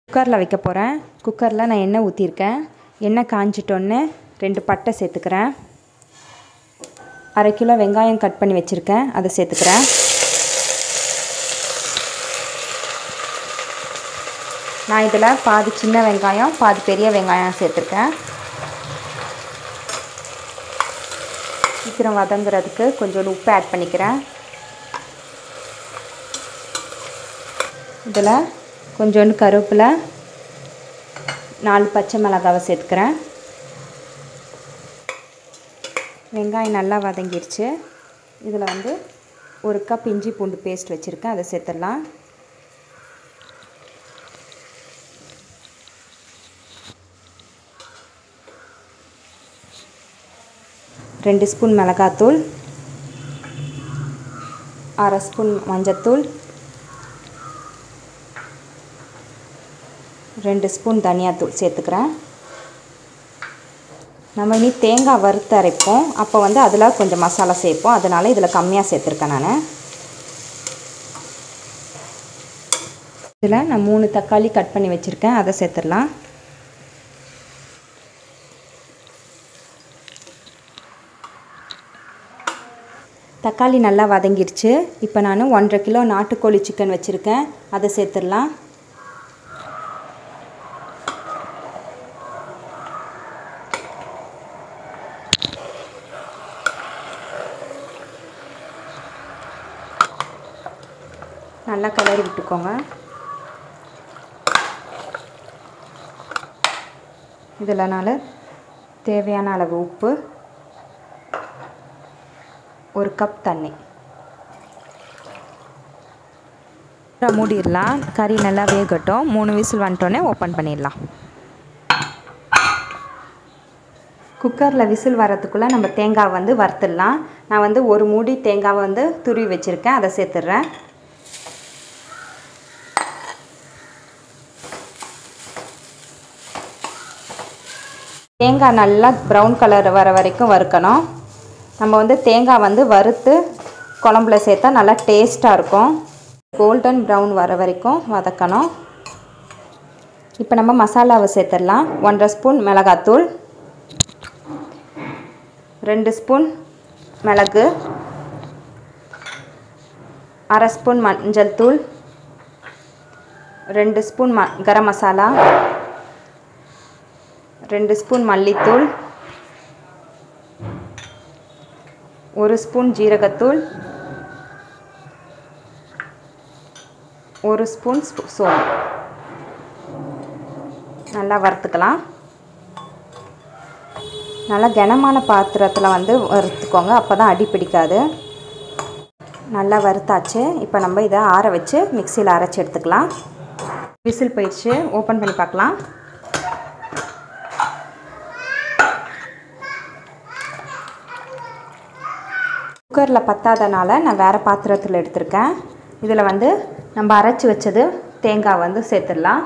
குக்கரில் வைக்க போகிறேன். குக்கரில் நான் எண்ணெய் ஊற்றிருக்கேன். எண்ணெய் காஞ்சிட்டோன்னு 2 பட்டை சேர்த்துக்கிறேன். 1/2 கிலோ வெங்காயம் கட் பண்ணி வச்சுருக்கேன், அதை சேர்த்துக்கிறேன். நான் இதில் பாதி சின்ன வெங்காயம் பாதி பெரிய வெங்காயம் சேர்த்துருக்கேன். சீக்கிரம் வதங்குறதுக்கு கொஞ்சம் உப்பு ஆட் பண்ணிக்கிறேன். இதில் கொஞ்சோண்டு கருவேப்பிலை, 4 பச்சை மிளகாவை சேர்த்துக்கிறேன். வெங்காயம் நல்லா வதங்கிடுச்சு. இதில் 1 கப் இஞ்சி பூண்டு பேஸ்ட் வச்சுருக்கேன், அதை சேர்த்துடலாம். ரெண்டு ஸ்பூன் மிளகாத்தூள், 1/2 ஸ்பூன் மஞ்சத்தூள், 2 ஸ்பூன் தனியாத்தூள் சேர்த்துக்கிறேன். நம்ம இனி தேங்காய் வறுத்து அரைப்போம், அப்போ அதில் கொஞ்சம் மசாலா சேர்ப்போம், அதனால் இதில் கம்மியாக சேர்த்துருக்கேன் நான். இதில் நான் 3 தக்காளி கட் பண்ணி வச்சுருக்கேன், அதை சேர்த்துடலாம். தக்காளி நல்லா வதங்கிடுச்சு. இப்போ நான் 1.5 கிலோ நாட்டுக்கோழி சிக்கன் வச்சுருக்கேன், அதை சேர்த்துடலாம். நல்லா கிளறி விட்டுக்கோங்க. இதில் நான் தேவையான அளவு உப்பு, 1 கப் தண்ணி மூடிடலாம். கறி நல்லா வேகட்டும். 3 விசில் வந்துட்டோன்னே ஓப்பன் பண்ணிடலாம். குக்கரில் விசில் வரத்துக்குள்ளே நம்ம தேங்காய் வறுத்துடலாம். நான் 1 மூடி தேங்காவை துருவி வச்சுருக்கேன், அதை சேர்த்துட்றேன். தேங்காய் நல்லா ப்ரௌன் கலர் வர வரைக்கும் வறுக்கணும். நம்ம தேங்காய் வறுத்து குழம்புல சேர்த்தா நல்லா டேஸ்ட்டாக இருக்கும். கோல்டன் ப்ரௌன் வர வரைக்கும் வதக்கணும். இப்போ நம்ம மசாலாவை சேர்த்துடலாம். 1.5 ஸ்பூன் மிளகாத்தூள், 2 ஸ்பூன் மிளகு, 1/2 ஸ்பூன் மஞ்சள் தூள், 2 ஸ்பூன் கரம் மசாலா, 2 ஸ்பூன் மல்லித்தூள், 1 ஸ்பூன் ஜீரகத்தூள், 1 ஸ்பூன் சோம்பு. நல்லா வறுத்துக்கலாம். நல்லா கனமான பாத்திரத்தில் வறுத்துக்கோங்க, அப்போ தான் அடி பிடிக்காது. நல்லா வறுத்தாச்சு. இப்போ நம்ம இதை ஆற வச்சு மிக்சியில் அரைச்சி எடுத்துக்கலாம். விசில் போயிடுச்சு, ஓப்பன் பண்ணி பார்க்கலாம். குக்கரில் பத்தாதனால நான் வேறு பாத்திரத்தில் எடுத்திருக்கேன். இதில் நம்ம அரைச்சி வச்சது தேங்காய் சேர்த்துடலாம்.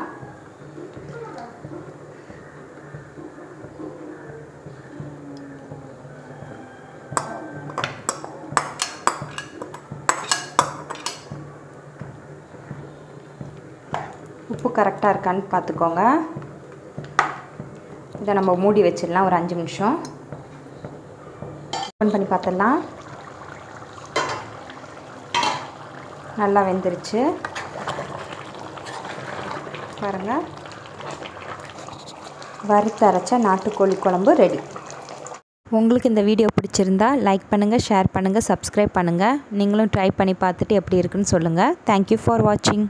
உப்பு கரெக்டாக இருக்கான்னு பார்த்துக்கோங்க. இதை நம்ம மூடி வச்சிடலாம் ஒரு 5 நிமிஷம். ஓப்பன் பண்ணி பார்த்துடலாம். நல்லா வெந்துருச்சு பாருங்கள். வறுத்தரைச்ச நாட்டுக்கோழி குழம்பு ரெடி. உங்களுக்கு இந்த வீடியோ பிடிச்சிருந்தா லைக் பண்ணுங்கள், ஷேர் பண்ணுங்கள், சப்ஸ்கிரைப் பண்ணுங்கள். நீங்களும் ட்ரை பண்ணி பார்த்துட்டு எப்படி இருக்குன்னு சொல்லுங்கள். தேங்க்யூ ஃபார் வாட்சிங்.